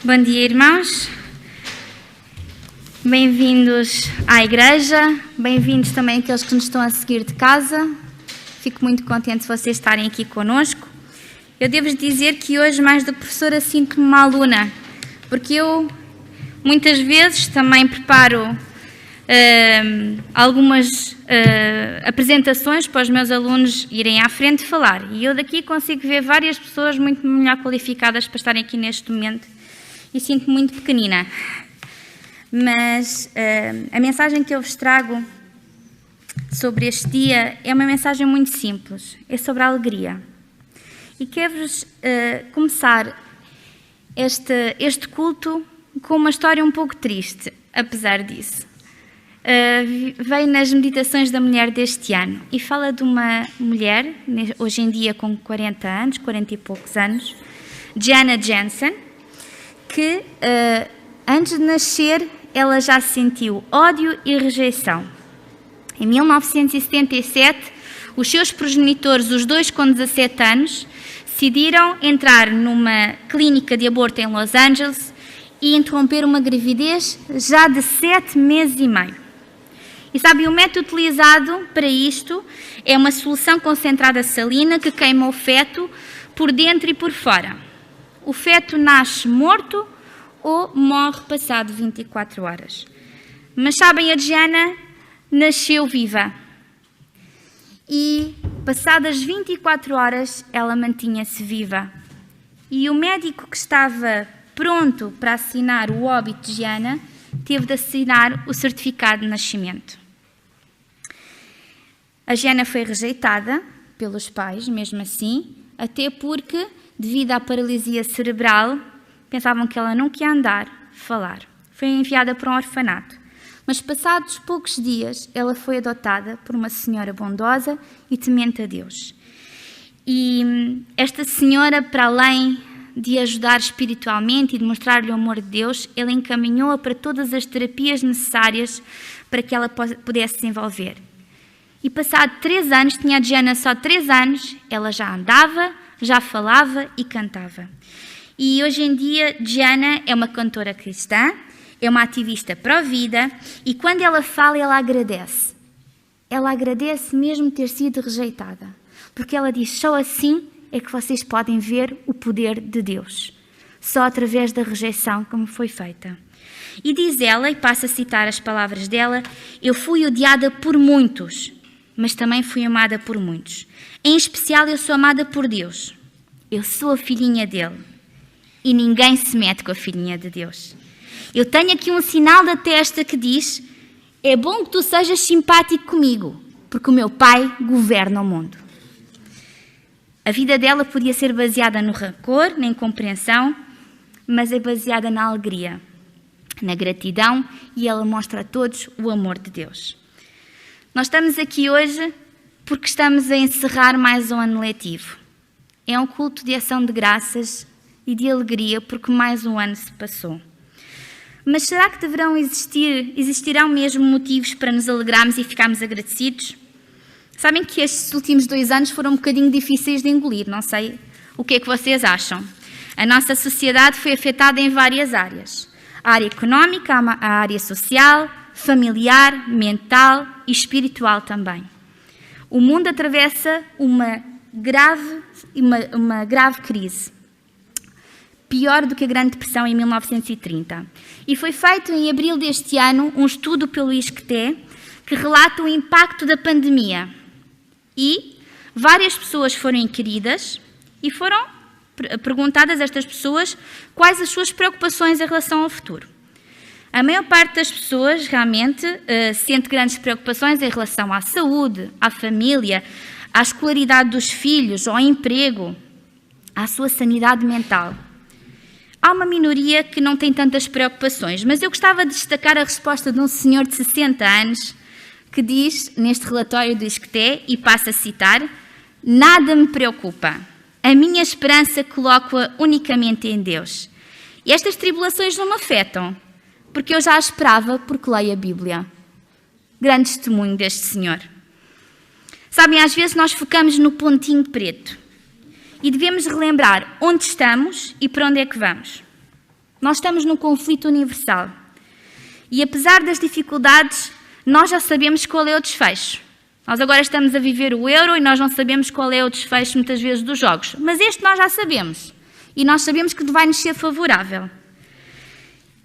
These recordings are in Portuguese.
Bom dia, irmãos. Bem-vindos à igreja, bem-vindos também aqueles que nos estão a seguir de casa. Fico muito contente de vocês estarem aqui connosco. Eu devo dizer que hoje, mais do que professora, sinto-me uma aluna, porque eu muitas vezes também preparo algumas apresentações para os meus alunos irem à frente falar. E eu daqui consigo ver várias pessoas muito melhor qualificadas para estarem aqui neste momento e sinto-me muito pequenina. Mas a mensagem que eu vos trago sobre este dia é uma mensagem muito simples, é sobre a alegria. E quero-vos começar este culto com uma história um pouco triste, apesar disso. Veio nas meditações da mulher deste ano e fala de uma mulher, hoje em dia com 40 anos, 40 e poucos anos, Diana Jensen, que antes de nascer ela já sentiu ódio e rejeição. Em 1977, os seus progenitores, os dois com 17 anos, decidiram entrar numa clínica de aborto em Los Angeles e interromper uma gravidez já de 7 meses e meio. E sabem, o método utilizado para isto é uma solução concentrada salina que queima o feto por dentro e por fora. O feto nasce morto ou morre passado 24 horas. Mas sabem, a Diana nasceu viva. E passadas 24 horas ela mantinha-se viva. E o médico que estava pronto para assinar o óbito de Diana teve de assinar o certificado de nascimento. A Diana foi rejeitada pelos pais, mesmo assim, até porque, devido à paralisia cerebral, pensavam que ela nunca ia andar, falar. Foi enviada para um orfanato. Mas passados poucos dias, ela foi adotada por uma senhora bondosa e temente a Deus. E esta senhora, para além de ajudar espiritualmente e de mostrar-lhe o amor de Deus, ele encaminhou-a para todas as terapias necessárias para que ela pudesse se envolver. E passado 3 anos, tinha a Diana só 3 anos, ela já andava, já falava e cantava. E hoje em dia, Diana é uma cantora cristã, é uma ativista pró-vida e quando ela fala, ela agradece. Ela agradece mesmo ter sido rejeitada, porque ela diz, só assim é que vocês podem ver o poder de Deus, só através da rejeição como foi feita. E diz ela, e passo a citar as palavras dela, eu fui odiada por muitos, mas também fui amada por muitos. Em especial, eu sou amada por Deus. Eu sou a filhinha dele. E ninguém se mete com a filhinha de Deus. Eu tenho aqui um sinal da testa que diz, é bom que tu sejas simpático comigo, porque o meu pai governa o mundo. A vida dela podia ser baseada no rancor, na incompreensão, mas é baseada na alegria, na gratidão, e ela mostra a todos o amor de Deus. Nós estamos aqui hoje porque estamos a encerrar mais um ano letivo. É um culto de ação de graças e de alegria porque mais um ano se passou. Mas será que existirão mesmo motivos para nos alegrarmos e ficarmos agradecidos? Sabem que estes últimos 2 anos foram um bocadinho difíceis de engolir, não sei o que é que vocês acham. A nossa sociedade foi afetada em várias áreas. A área económica, a área social, familiar, mental e espiritual também. O mundo atravessa uma grave crise, pior do que a Grande Depressão em 1930. E foi feito em abril deste ano um estudo pelo ISCTE que relata o impacto da pandemia. E várias pessoas foram inquiridas e foram perguntadas a estas pessoas quais as suas preocupações em relação ao futuro. A maior parte das pessoas realmente sente grandes preocupações em relação à saúde, à família, à escolaridade dos filhos, ao emprego, à sua sanidade mental. Há uma minoria que não tem tantas preocupações, mas eu gostava de destacar a resposta de um senhor de 60 anos que diz, neste relatório do ISCTE, e passo a citar, nada me preocupa, a minha esperança coloco-a unicamente em Deus. E estas tribulações não me afetam, porque eu já a esperava porque leio a Bíblia. Grande testemunho deste senhor. Sabem, às vezes nós focamos no pontinho preto e devemos relembrar onde estamos e para onde é que vamos. Nós estamos num conflito universal. E apesar das dificuldades, nós já sabemos qual é o desfecho. Nós agora estamos a viver o Euro e nós não sabemos qual é o desfecho muitas vezes dos jogos. Mas este nós já sabemos. E nós sabemos que vai nos ser favorável.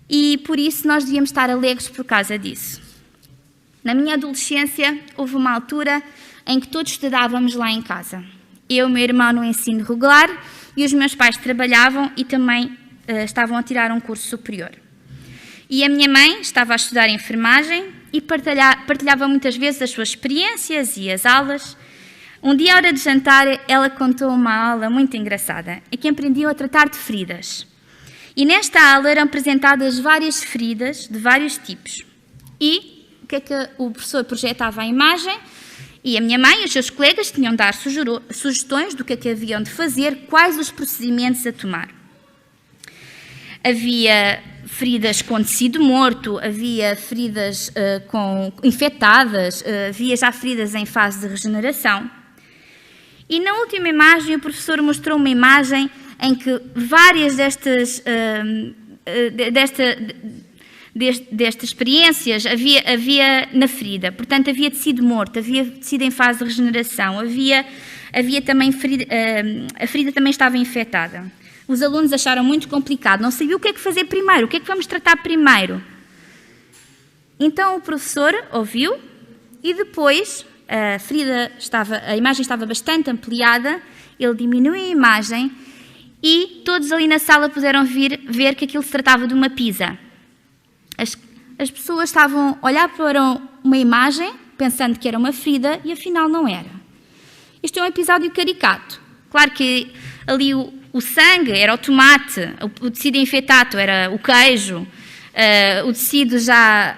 E por isso nós devíamos estar alegres por causa disso. Na minha adolescência, houve uma altura em que todos estudávamos lá em casa. Eu e o meu irmão no ensino regular e os meus pais trabalhavam e também estavam a tirar um curso superior. E a minha mãe estava a estudar enfermagem e partilhava muitas vezes as suas experiências e as aulas. Um dia, à hora de jantar, ela contou uma aula muito engraçada, em que aprendiam a tratar de feridas. E nesta aula eram apresentadas várias feridas de vários tipos. E o que é que o professor projetava a imagem? E a minha mãe e os seus colegas tinham de dar sugestões do que é que haviam de fazer, quais os procedimentos a tomar. Havia feridas com tecido morto, havia feridas infectadas, havia já feridas em fase de regeneração. E na última imagem o professor mostrou uma imagem em que várias destas experiências havia na ferida. Portanto, havia tecido morto, havia tecido em fase de regeneração, havia também a ferida também estava infectada. Os alunos acharam muito complicado, não sabiam o que é que fazer primeiro, o que é que vamos tratar primeiro. Então o professor ouviu e depois a imagem estava bastante ampliada, ele diminuiu a imagem e todos ali na sala puderam ver que aquilo se tratava de uma pizza. As pessoas estavam a olhar para uma imagem pensando que era uma ferida e afinal não era. Isto é um episódio caricato. Claro que ali o sangue era o tomate, o tecido infectado era o queijo, o tecido já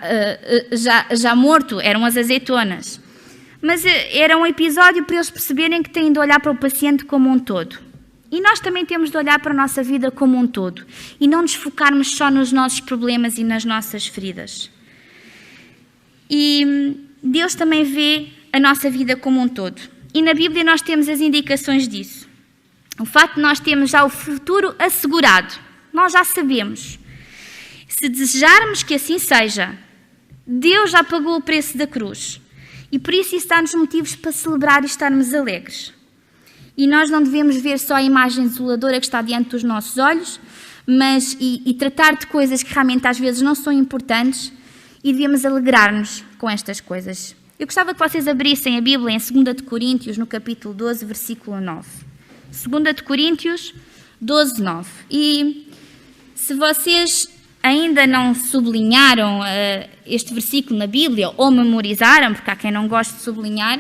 morto eram as azeitonas. Mas era um episódio para eles perceberem que têm de olhar para o paciente como um todo. E nós também temos de olhar para a nossa vida como um todo e não nos focarmos só nos nossos problemas e nas nossas feridas. E Deus também vê a nossa vida como um todo. E na Bíblia nós temos as indicações disso. O facto de nós termos já o futuro assegurado, nós já sabemos. Se desejarmos que assim seja, Deus já pagou o preço da cruz. E por isso dá-nos motivos para celebrar e estarmos alegres. E nós não devemos ver só a imagem desoladora que está diante dos nossos olhos, mas e tratar de coisas que realmente às vezes não são importantes e devemos alegrar-nos com estas coisas. Eu gostava que vocês abrissem a Bíblia em 2 de Coríntios, no capítulo 12, versículo 9. 2 de Coríntios 12, 9. E se vocês ainda não sublinharam este versículo na Bíblia ou memorizaram, porque há quem não goste de sublinhar,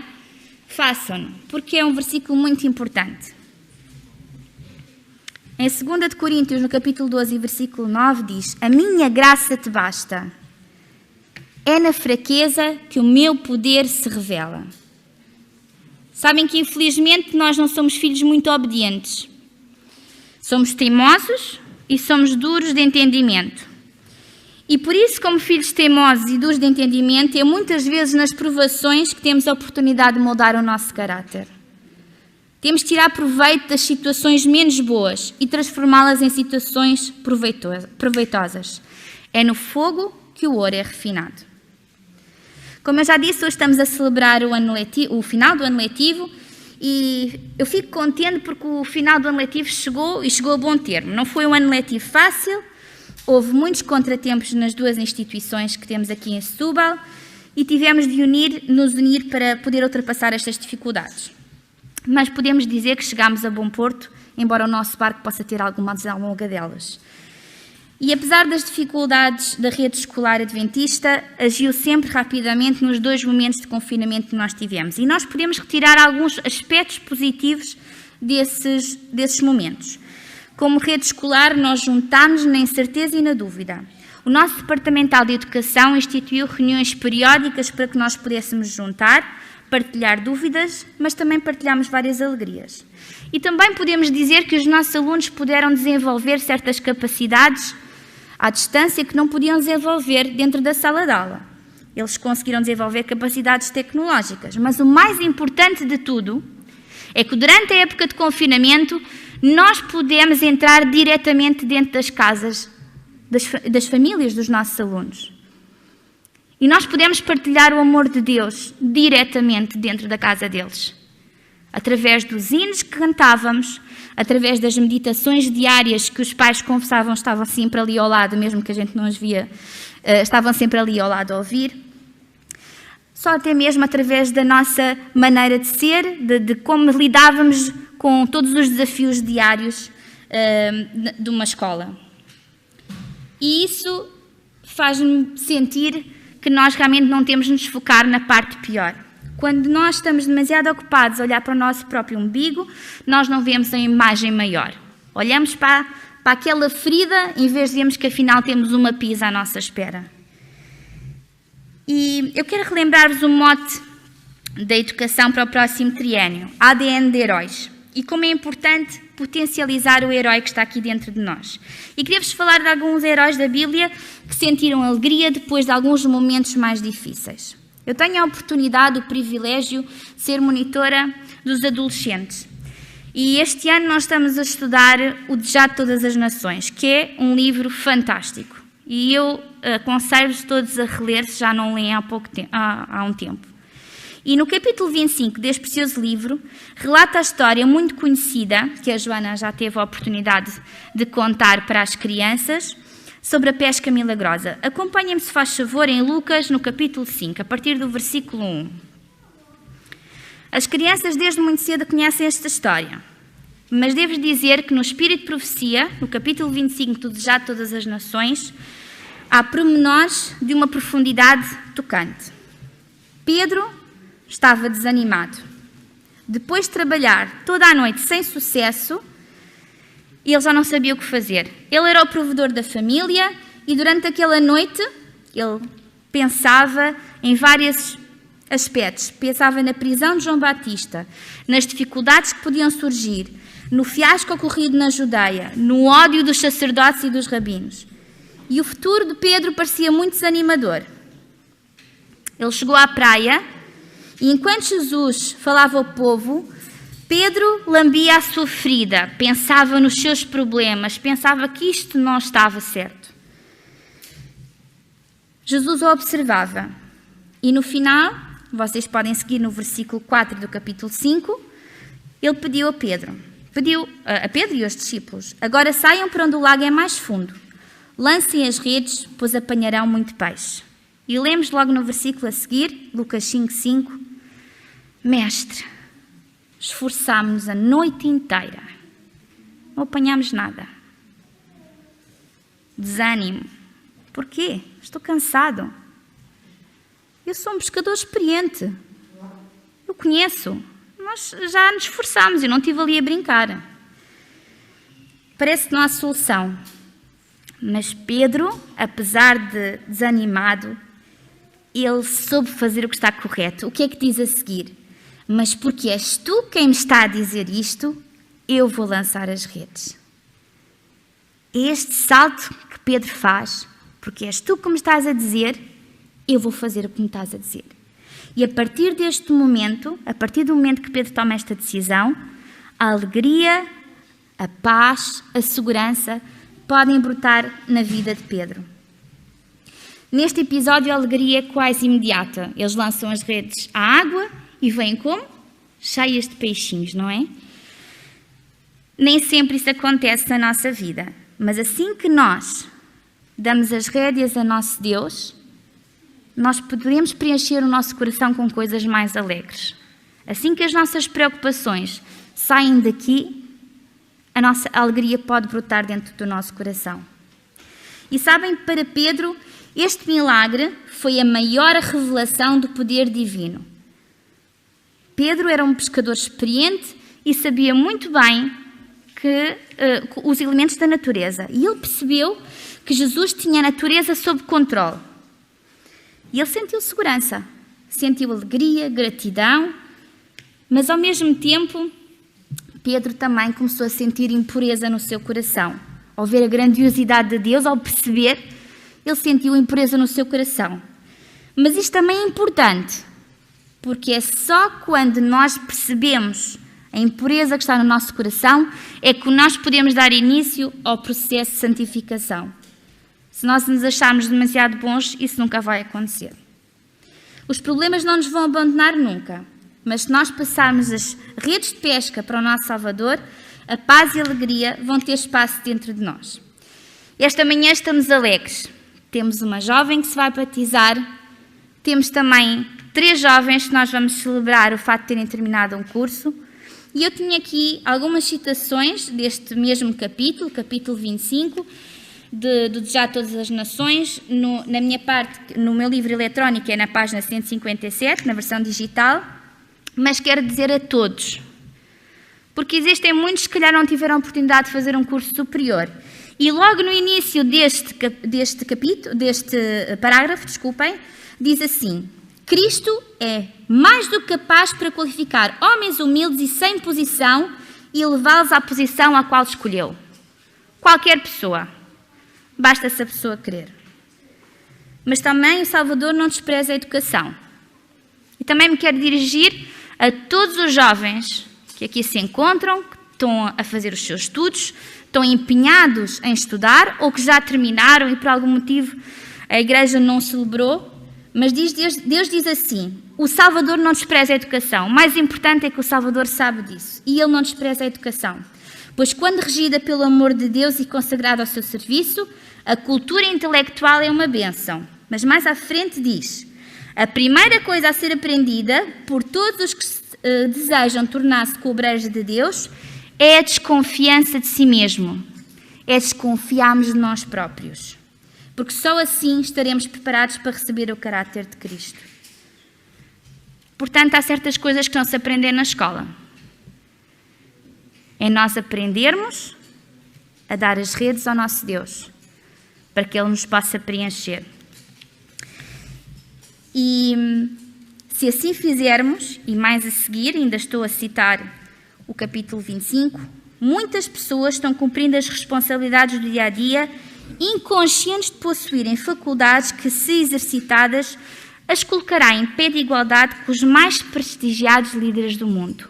façam-no, porque é um versículo muito importante. Em 2 de Coríntios, no capítulo 12, versículo 9, diz: a minha graça te basta. É na fraqueza que o meu poder se revela. Sabem que, infelizmente, nós não somos filhos muito obedientes. Somos teimosos e somos duros de entendimento. E por isso, como filhos teimosos e duros de entendimento, é muitas vezes nas provações que temos a oportunidade de moldar o nosso caráter. Temos de tirar proveito das situações menos boas e transformá-las em situações proveitosas. É no fogo que o ouro é refinado. Como eu já disse, hoje estamos a celebrar o final do ano letivo e eu fico contente porque o final do ano letivo chegou a bom termo. Não foi um ano letivo fácil, houve muitos contratempos nas duas instituições que temos aqui em Setúbal e tivemos de nos unir para poder ultrapassar estas dificuldades. Mas podemos dizer que chegámos a bom porto, embora o nosso barco possa ter alguma desalonga delas. E apesar das dificuldades da rede escolar adventista, agiu sempre rapidamente nos 2 momentos de confinamento que nós tivemos. E nós podemos retirar alguns aspectos positivos desses momentos. Como rede escolar, nós juntámos na incerteza e na dúvida. O nosso Departamental de Educação instituiu reuniões periódicas para que nós pudéssemos juntar, partilhar dúvidas, mas também partilhámos várias alegrias. E também podemos dizer que os nossos alunos puderam desenvolver certas capacidades à distância que não podiam desenvolver dentro da sala de aula. Eles conseguiram desenvolver capacidades tecnológicas, mas o mais importante de tudo é que durante a época de confinamento nós pudemos entrar diretamente dentro das casas das famílias dos nossos alunos. E nós podemos partilhar o amor de Deus diretamente dentro da casa deles. Através dos hinos que cantávamos, através das meditações diárias que os pais confessavam, estavam sempre ali ao lado, mesmo que a gente não os via, estavam sempre ali ao lado a ouvir. Só até mesmo através da nossa maneira de ser, de como lidávamos com todos os desafios diários de uma escola. E isso faz-me sentir que nós realmente não temos de nos focar na parte pior. Quando nós estamos demasiado ocupados a olhar para o nosso próprio umbigo, nós não vemos a imagem maior. Olhamos para aquela ferida em vez de vermos que afinal temos uma pisa à nossa espera. E eu quero relembrar-vos o mote da educação para o próximo triênio, ADN de heróis, e como é importante potencializar o herói que está aqui dentro de nós. E queria-vos falar de alguns heróis da Bíblia que sentiram alegria depois de alguns momentos mais difíceis. Eu tenho a oportunidade, o privilégio de ser monitora dos adolescentes. E este ano nós estamos a estudar O Desejar de Todas as Nações, que é um livro fantástico. E eu aconselho-vos todos a reler, se já não leem há um tempo. E no capítulo 25 deste precioso livro, relata a história muito conhecida, que a Joana já teve a oportunidade de contar para as crianças, sobre a pesca milagrosa. Acompanhem-me, se faz favor, em Lucas, no capítulo 5, a partir do versículo 1. As crianças desde muito cedo conhecem esta história, mas devo dizer que no Espírito de Profecia, no capítulo 25 do Desejar de Todas as Nações, há pormenores de uma profundidade tocante. Pedro estava desanimado. Depois de trabalhar toda a noite sem sucesso, ele já não sabia o que fazer. Ele era o provedor da família e durante aquela noite ele pensava em vários aspectos. Pensava na prisão de João Batista, nas dificuldades que podiam surgir, no fiasco ocorrido na Judeia, no ódio dos sacerdotes e dos rabinos. E o futuro de Pedro parecia muito desanimador. Ele chegou à praia e enquanto Jesus falava ao povo, Pedro lambia a sua ferida, pensava nos seus problemas, pensava que isto não estava certo. Jesus o observava e no final, vocês podem seguir no versículo 4 do capítulo 5, ele pediu a Pedro e aos discípulos: agora saiam para onde o lago é mais fundo, lancem as redes, pois apanharão muito peixe. E lemos logo no versículo a seguir, Lucas 5:5, Mestre, esforçámos-nos a noite inteira, não apanhámos nada. Desânimo. Porquê? Estou cansado. Eu sou um pescador experiente. Eu conheço. Nós já nos esforçámos, eu não estive ali a brincar. Parece que não há solução. Mas Pedro, apesar de desanimado, ele soube fazer o que está correto. O que é que diz a seguir? Mas porque és tu quem me está a dizer isto, eu vou lançar as redes. Este salto que Pedro faz, porque és tu que me estás a dizer, eu vou fazer o que me estás a dizer. E a partir deste momento, a partir do momento que Pedro toma esta decisão, a alegria, a paz, a segurança podem brotar na vida de Pedro. Neste episódio, a alegria é quase imediata. Eles lançam as redes à água e vêm como? Cheias de peixinhos, não é? Nem sempre isso acontece na nossa vida. Mas assim que nós damos as rédeas a nosso Deus, nós podemos preencher o nosso coração com coisas mais alegres. Assim que as nossas preocupações saem daqui, a nossa alegria pode brotar dentro do nosso coração. E sabem, para Pedro, este milagre foi a maior revelação do poder divino. Pedro era um pescador experiente e sabia muito bem os elementos da natureza. E ele percebeu que Jesus tinha a natureza sob controle. E ele sentiu segurança, sentiu alegria, gratidão, mas ao mesmo tempo, Pedro também começou a sentir impureza no seu coração. Ao ver a grandiosidade de Deus, ao perceber, ele sentiu impureza no seu coração. Mas isto também é importante, porque é só quando nós percebemos a impureza que está no nosso coração é que nós podemos dar início ao processo de santificação. Se nós nos acharmos demasiado bons, isso nunca vai acontecer. Os problemas não nos vão abandonar nunca, mas se nós passarmos as redes de pesca para o nosso Salvador, a paz e a alegria vão ter espaço dentro de nós. Esta manhã estamos alegres. Temos uma jovem que se vai batizar, temos também 3 jovens que nós vamos celebrar o facto de terem terminado um curso. E eu tinha aqui algumas citações deste mesmo capítulo, capítulo 25, do Desejar Todas as Nações. Na minha parte, no meu livro eletrónico, é na página 157, na versão digital, mas quero dizer a todos, porque existem muitos que, se calhar, não tiveram a oportunidade de fazer um curso superior. E logo no início deste parágrafo, diz assim: Cristo é mais do que capaz para qualificar homens humildes e sem posição e levá-los à posição a qual escolheu. Qualquer pessoa. Basta se a pessoa querer. Mas também o Salvador não despreza a educação. E também me quero dirigir a todos os jovens que aqui se encontram, que estão a fazer os seus estudos, estão empenhados em estudar ou que já terminaram e por algum motivo a igreja não celebrou. Mas Deus diz assim: o Salvador não despreza a educação. O mais importante é que o Salvador sabe disso. E Ele não despreza a educação. Pois quando regida pelo amor de Deus e consagrada ao seu serviço, a cultura intelectual é uma bênção. Mas mais à frente diz: a primeira coisa a ser aprendida por todos os que desejam tornar-se cobreiros de Deus é a desconfiança de si mesmo. É desconfiarmos de nós próprios. Porque só assim estaremos preparados para receber o caráter de Cristo. Portanto, há certas coisas que não se aprendem na escola. É nós aprendermos a dar as redes ao nosso Deus, para que Ele nos possa preencher. E se assim fizermos, e mais a seguir, ainda estou a citar o capítulo 25, muitas pessoas estão cumprindo as responsabilidades do dia-a-dia, inconscientes de possuírem faculdades que, se exercitadas, as colocará em pé de igualdade com os mais prestigiados líderes do mundo.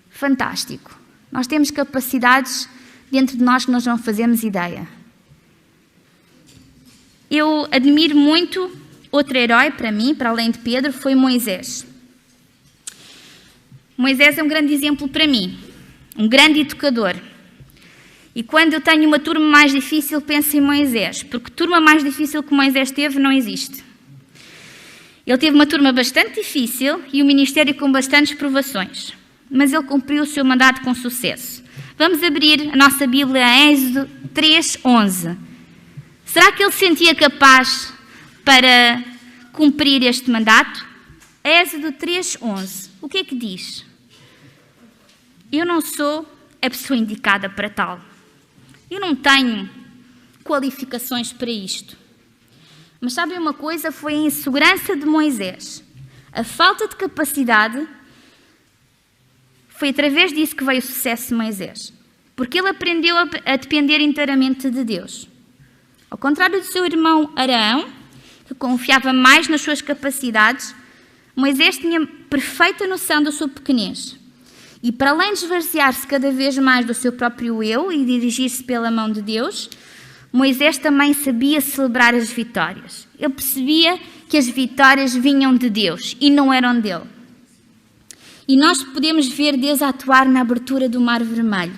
Fantástico! Nós temos capacidades dentro de nós que nós não fazemos ideia. Eu admiro muito outro herói para mim, para além de Pedro, foi Moisés. Moisés é um grande exemplo para mim, um grande educador. E quando eu tenho uma turma mais difícil, penso em Moisés, porque turma mais difícil que Moisés teve não existe. Ele teve uma turma bastante difícil e um ministério com bastantes provações, mas ele cumpriu o seu mandato com sucesso. Vamos abrir a nossa Bíblia a Êxodo 3:11. Será que ele se sentia capaz para cumprir este mandato? Êxodo 3:11. O que é que diz? Eu não sou a pessoa indicada para tal. Eu não tenho qualificações para isto. Mas sabem uma coisa? Foi a insegurança de Moisés, a falta de capacidade, foi através disso que veio o sucesso de Moisés. Porque ele aprendeu a depender inteiramente de Deus. Ao contrário do seu irmão Arão, que confiava mais nas suas capacidades, Moisés tinha perfeita noção da sua pequenez. E para além de esvaziar-se cada vez mais do seu próprio eu e dirigir-se pela mão de Deus, Moisés também sabia celebrar as vitórias. Ele percebia que as vitórias vinham de Deus e não eram dele. E nós podemos ver Deus atuar na abertura do Mar Vermelho.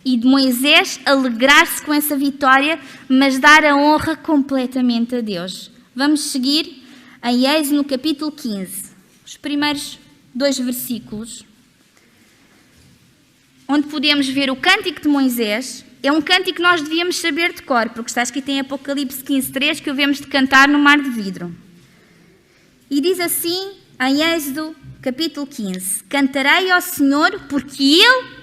E de Moisés alegrar-se com essa vitória, mas dar a honra completamente a Deus. Vamos seguir em Êxodo no capítulo 15, os primeiros 2 versículos, onde podemos ver o cântico de Moisés. É um cântico que nós devíamos saber de cor, porque está escrito em Apocalipse 15:3 que o devemos de cantar no mar de vidro. E diz assim, em Êxodo capítulo 15: Cantarei ao Senhor porque Ele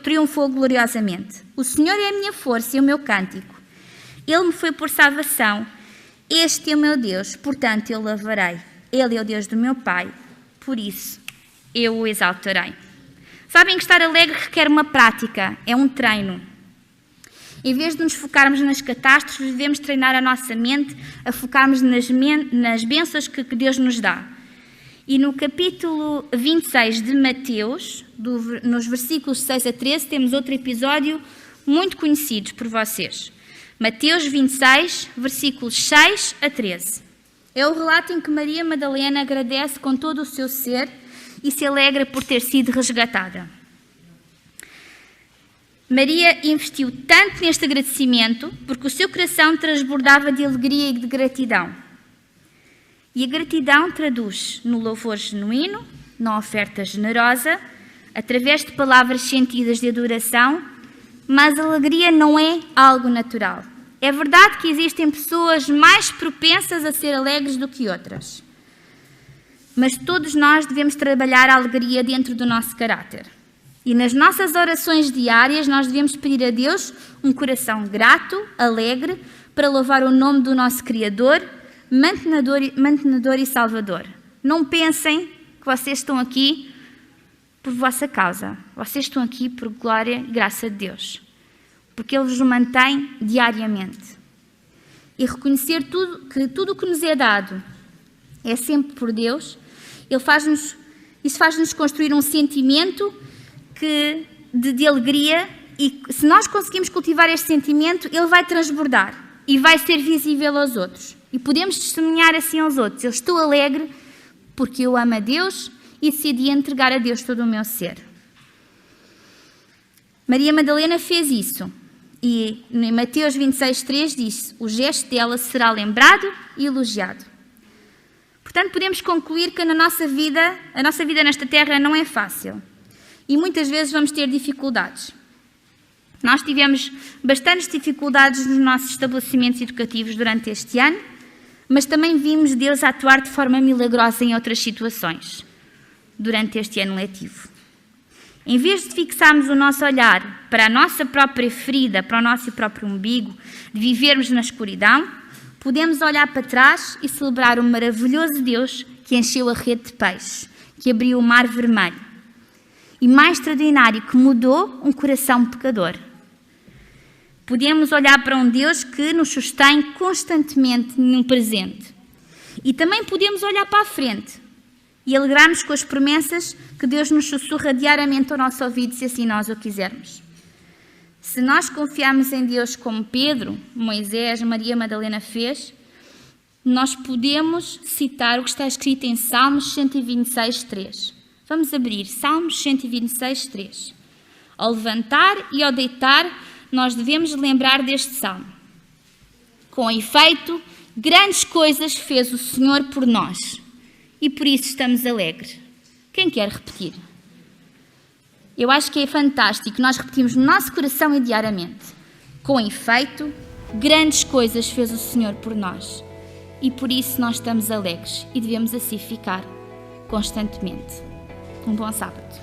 triunfou gloriosamente. O Senhor é a minha força e o meu cântico. Ele me foi por salvação. Este é o meu Deus, portanto eu louvarei. Ele é o Deus do meu Pai, por isso eu o exaltarei. Sabem que estar alegre requer uma prática, é um treino. Em vez de nos focarmos nas catástrofes, devemos treinar a nossa mente a focarmos nas bênçãos que Deus nos dá. E no capítulo 26 de Mateus, nos versículos 6 a 13, temos outro episódio muito conhecido por vocês. Mateus 26, versículos 6 a 13. É o relato em que Maria Madalena agradece com todo o seu ser e se alegra por ter sido resgatada. Maria investiu tanto neste agradecimento porque o seu coração transbordava de alegria e de gratidão. E a gratidão traduz no louvor genuíno, na oferta generosa, através de palavras sentidas de adoração, mas a alegria não é algo natural. É verdade que existem pessoas mais propensas a ser alegres do que outras, mas todos nós devemos trabalhar a alegria dentro do nosso caráter. E nas nossas orações diárias nós devemos pedir a Deus um coração grato, alegre, para louvar o nome do nosso Criador, mantenedor e Salvador. Não pensem que vocês estão aqui por vossa causa. Vocês estão aqui por glória e graça de Deus, porque Ele vos mantém diariamente. E reconhecer tudo o que nos é dado é sempre por Deus, isso faz-nos construir um sentimento de alegria, e se nós conseguimos cultivar este sentimento, ele vai transbordar e vai ser visível aos outros. E podemos testemunhar assim aos outros: eu estou alegre porque eu amo a Deus e decidi entregar a Deus todo o meu ser. Maria Madalena fez isso. E em Mateus 26:3 diz: o gesto dela será lembrado e elogiado. Portanto, podemos concluir que a nossa vida nesta terra não é fácil. E muitas vezes vamos ter dificuldades. Nós tivemos bastantes dificuldades nos nossos estabelecimentos educativos durante este ano, mas também vimos Deus atuar de forma milagrosa em outras situações durante este ano letivo. Em vez de fixarmos o nosso olhar para a nossa própria ferida, para o nosso próprio umbigo, de vivermos na escuridão, podemos olhar para trás e celebrar o maravilhoso Deus que encheu a rede de peixe, que abriu o mar vermelho, e mais extraordinário, que mudou um coração pecador. Podemos olhar para um Deus que nos sustém constantemente no presente. E também podemos olhar para a frente e alegrar-nos com as promessas que Deus nos sussurra diariamente ao nosso ouvido, se assim nós o quisermos. Se nós confiarmos em Deus como Pedro, Moisés, Maria Madalena fez, nós podemos citar o que está escrito em Salmos 126:3. Vamos abrir Salmos 126:3. Ao levantar e ao deitar, nós devemos lembrar deste salmo. Com efeito, grandes coisas fez o Senhor por nós, e por isso estamos alegres. Quem quer repetir? Eu acho que é fantástico nós repetimos no nosso coração e diariamente. Com efeito, grandes coisas fez o Senhor por nós, e por isso nós estamos alegres e devemos assim ficar constantemente. Um bom sábado.